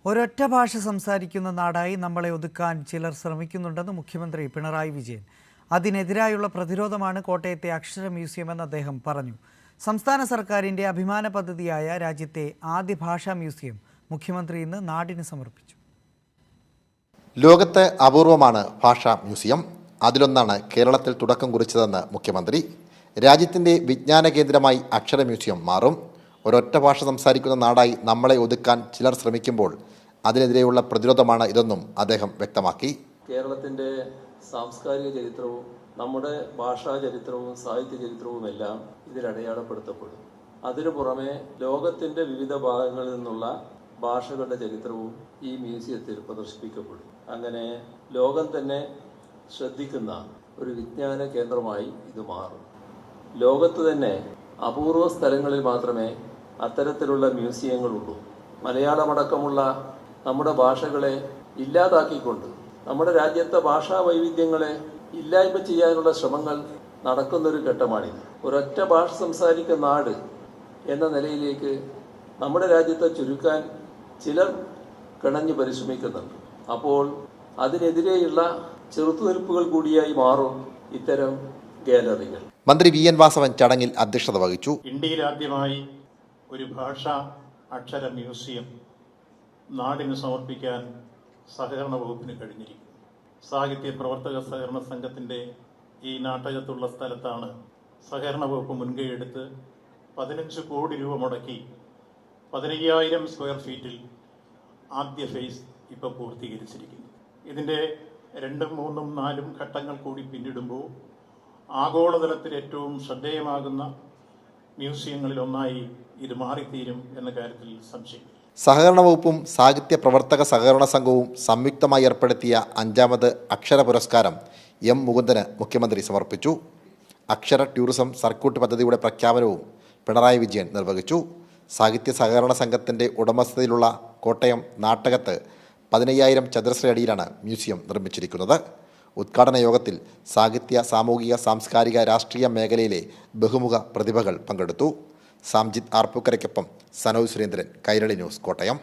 ഒരൊറ്റ ഭാഷ സംസാരിക്കുന്ന നാടായി നമ്മളെ ഒതുക്കാൻ ചിലർ ശ്രമിക്കുന്നുണ്ടെന്ന് മുഖ്യമന്ത്രി പിണറായി വിജയൻ. അതിനെതിരായുള്ള പ്രതിരോധമാണ് കോട്ടയത്തെ അക്ഷര മ്യൂസിയം എന്ന് അദ്ദേഹം പറഞ്ഞു. സംസ്ഥാന സർക്കാരിൻ്റെ അഭിമാന പദ്ധതിയായ രാജ്യത്തെ ആദ്യ ഭാഷാ മ്യൂസിയം മുഖ്യമന്ത്രി ഇന്ന് നാടിന് സമർപ്പിച്ചു. ലോകത്തെ അപൂർവമാണ് ഭാഷാ മ്യൂസിയം. അതിലൊന്നാണ് കേരളത്തിൽ തുടക്കം കുറിച്ചതെന്ന് മുഖ്യമന്ത്രി. രാജ്യത്തിൻ്റെ വിജ്ഞാന കേന്ദ്രമായി അക്ഷര മ്യൂസിയം മാറും. ഒരൊറ്റ ഭാഷ സംസാരിക്കുന്ന നാടായി നമ്മളെ ഒതുക്കാൻ ചിലർ ശ്രമിക്കുമ്പോൾ അതിനെതിരെയുള്ള പ്രതിരോധമാണ് ഇതെന്നും അദ്ദേഹം വ്യക്തമാക്കി. കേരളത്തിൻ്റെ സാംസ്കാരിക ചരിത്രവും നമ്മുടെ ഭാഷാ ചരിത്രവും സാഹിത്യ ചരിത്രവും എല്ലാം ഇതിൽ അടയാളപ്പെടുത്തപ്പെടും. അതിനു പുറമെ ലോകത്തിൻ്റെ വിവിധ ഭാഗങ്ങളിൽ നിന്നുള്ള ഭാഷകളുടെ ചരിത്രവും ഈ മ്യൂസിയത്തിൽ പ്രദർശിപ്പിക്കപ്പെടും. അങ്ങനെ ലോകം തന്നെ ശ്രദ്ധിക്കുന്ന ഒരു വിജ്ഞാന കേന്ദ്രമായി ഇത് മാറും. ലോകത്ത് തന്നെ അപൂർവ സ്ഥലങ്ങളിൽ മാത്രമേ അത്തരത്തിലുള്ള മ്യൂസിയങ്ങളുള്ളൂ. മലയാളമടക്കമുള്ള നമ്മുടെ ഭാഷകളെ ഇല്ലാതാക്കിക്കൊണ്ട് നമ്മുടെ രാജ്യത്തെ ഭാഷാ വൈവിധ്യങ്ങളെ ഇല്ലായ്മ ചെയ്യാനുള്ള ശ്രമങ്ങൾ നടക്കുന്നൊരു ഘട്ടമാണിത്. ഒരൊറ്റ ഭാഷ സംസാരിക്കുന്ന നാട് എന്ന നിലയിലേക്ക് നമ്മുടെ രാജ്യത്തെ ചുരുക്കാൻ ചിലർ കിണഞ്ഞു പരിശ്രമിക്കുന്നുണ്ട്. അപ്പോൾ അതിനെതിരെയുള്ള ചെറുത്തുനിൽപ്പുകൾ കൂടിയായി മാറും ഇത്തരം ഗാലറികൾ. മന്ത്രി വി എൻ വാസവൻ ചടങ്ങിൽ അധ്യക്ഷത വഹിച്ചു. ഇന്ത്യയിൽ ആദ്യമായി ഒരു ഭാഷാ അക്ഷര മ്യൂസിയം നാടിന് സമർപ്പിക്കാൻ സഹകരണ വകുപ്പിന് കഴിഞ്ഞിരിക്കും. സാഹിത്യ പ്രവർത്തക സഹകരണ സംഘത്തിൻ്റെ ഈ നാട്ടകത്തുള്ള സ്ഥലത്താണ് സഹകരണ വകുപ്പ് മുൻകൈയെടുത്ത് 15 കോടി രൂപ മുടക്കി 15,000 സ്ക്വയർ ഫീറ്റിൽ ആദ്യ ഫേസ് ഇപ്പോൾ പൂർത്തീകരിച്ചിരിക്കുന്നു. ഇതിൻ്റെ 2, 3, 4 ഘട്ടങ്ങൾ കൂടി പിന്നിടുമ്പോൾ ആഗോളതലത്തിൽ ഏറ്റവും ശ്രദ്ധേയമാകുന്ന മ്യൂസിയങ്ങളിൽ ഒന്നായി ഇത് മാറിത്തീരും എന്ന കാര്യത്തിൽ സംശയമില്ല. സഹകരണ വകുപ്പും സാഹിത്യ പ്രവർത്തക സഹകരണ സംഘവും സംയുക്തമായി ഏർപ്പെടുത്തിയ 5ാമത് അക്ഷര പുരസ്കാരം എം മുകുന്ദന് മുഖ്യമന്ത്രി സമർപ്പിച്ചു. അക്ഷര ടൂറിസം സർക്യൂട്ട് പദ്ധതിയുടെ പ്രഖ്യാപനവും പിണറായി വിജയൻ നിർവഹിച്ചു. സാഹിത്യ സഹകരണ സംഘത്തിൻ്റെ ഉടമസ്ഥതയിലുള്ള കോട്ടയം നാട്ടകത്ത് 15,000 ചതുരശ്ര അടിയിലാണ് മ്യൂസിയം നിർമ്മിച്ചിരിക്കുന്നത്. ഉദ്ഘാടന യോഗത്തിൽ സാഹിത്യ, സാമൂഹിക, സാംസ്കാരിക, രാഷ്ട്രീയ മേഖലയിലെ ബഹുമുഖ പ്രതിഭകൾ പങ്കെടുത്തു. സാംജിത് ആർപ്പൂക്കരയ്ക്കൊപ്പം സനോജ് സുരേന്ദ്രൻ, കൈരളി ന്യൂസ്, കോട്ടയം.